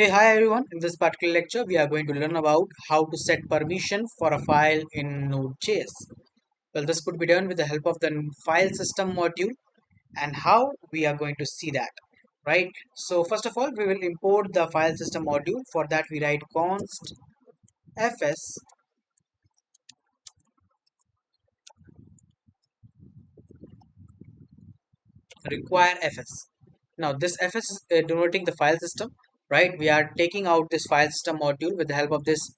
Hey, hi everyone. In this particular lecture, we are going to learn about how to set permission for a file in Node.js. Well, this could be done with the help of the file system module and how we are going to see that, right? So first of all, we will import the file system module. For that, we write const fs require fs. Now this fs is denoting the file system, right? We are taking out this file system module with the help of this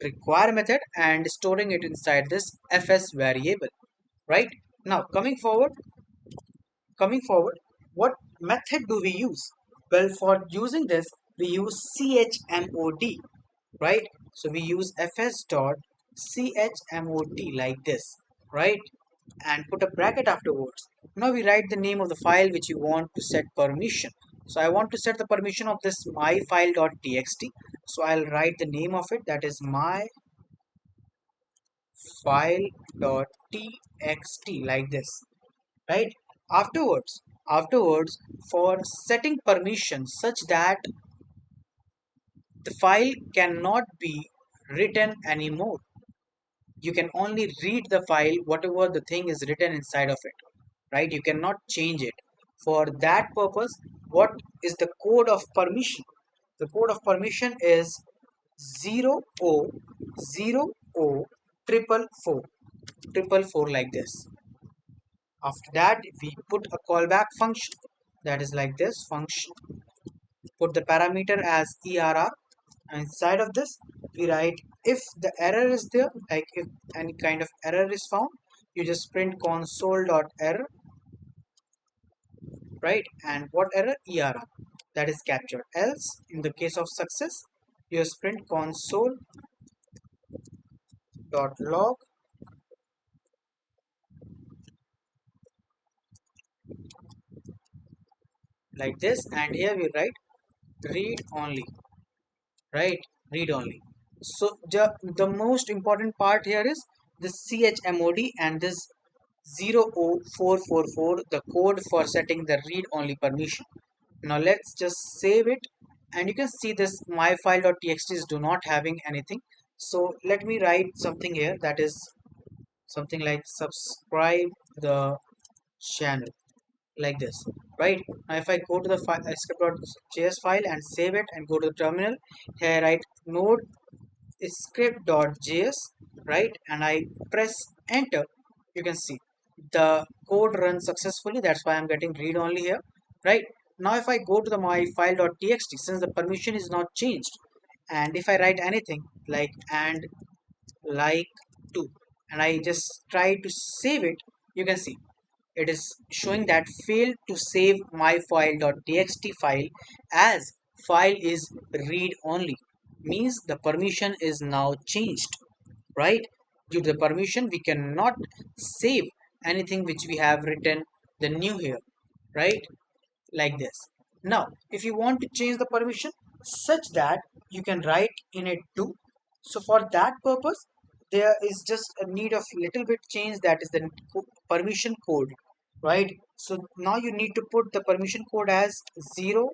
require method and storing it inside this fs variable, right? Now coming forward, what method do we use? Well, for using this we use chmod, right? So we use fs dot chmod like this, right? And put a bracket afterwards. Now we write the name of the file which you want to set permission. So I want to set the permission of this myfile.txt. So I'll write the name of it, that is myfile.txt like this, right? Afterwards, for setting permissions such that the file cannot be written anymore, you can only read the file whatever the thing is written inside of it, right? You cannot change it. For that purpose, what is the code of permission? The code of permission is 0 0 0 triple four triple four like this. After that, we put a callback function, that is like this function. Put the parameter as err. And inside of this, we write if the error is there, like if any kind of error is found, you just print console.error, right? And what error? ERR, that is captured. Else, in the case of success, you just print console.log like this. And here we write read only, right? Read only. So the most important part here is the chmod and this 00444, the code for setting the read only permission. Now let's just save it, and you can see this myfile.txt is do not having anything. So let me write something here, that is something like subscribe the channel like this, right? Now if I go to the script.js file and save it and go to the terminal, here I write node script.js, right? And I press enter. You can see the code runs successfully. That's why I'm getting read only here, right? Now if I go to the my file.txt, since the permission is not changed, and if I write anything like and like to, and I just try to save it, you can see it is showing that failed to save my file.txt file, as file is read only, means the permission is now changed, right? Due to the permission we cannot save anything which we have written the new here, right? Like this. Now if you want to change the permission such that you can write in it too, so for that purpose there is just a need of little bit change, that is the permission code, right? So now you need to put the permission code as 0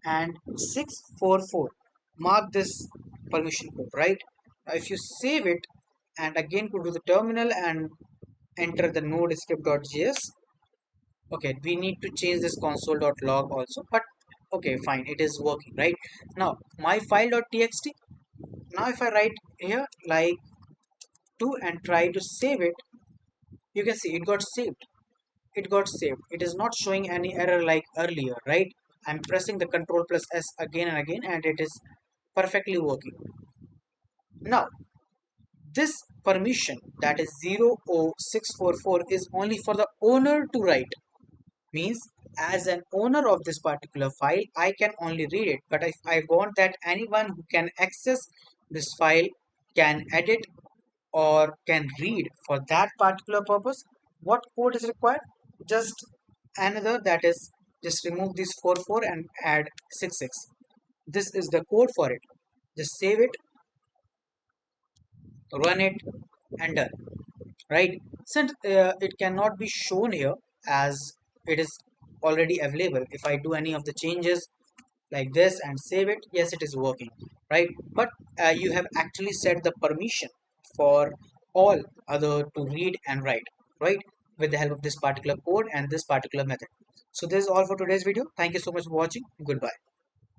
and 644. Mark this permission code, right? Now if you save it and again go to the terminal and enter the node script.js. Okay, we need to change this console.log also, but okay, fine, it is working, right? Now my file.txt, now if I write here like 2 and try to save it, you can see it got saved. It is not showing any error like earlier, right? I'm pressing the control plus s again and again, and it is perfectly working. Now this permission, that is 0 0 644, is only for the owner to write, means as an owner of this particular file I can only read it, but if I want that anyone who can access this file can edit or can read, for that particular purpose what code is required? Just another, that is just remove this 44 and add 66. This is the code for it. Just save it, run it, and done, right? Since it cannot be shown here as it is already available, if I do any of the changes like this and save it. Yes, it is working, right? But you have actually set the permission for all other to read and write, right, with the help of this particular code and this particular method. So this is all for today's video. Thank you so much for watching. Goodbye.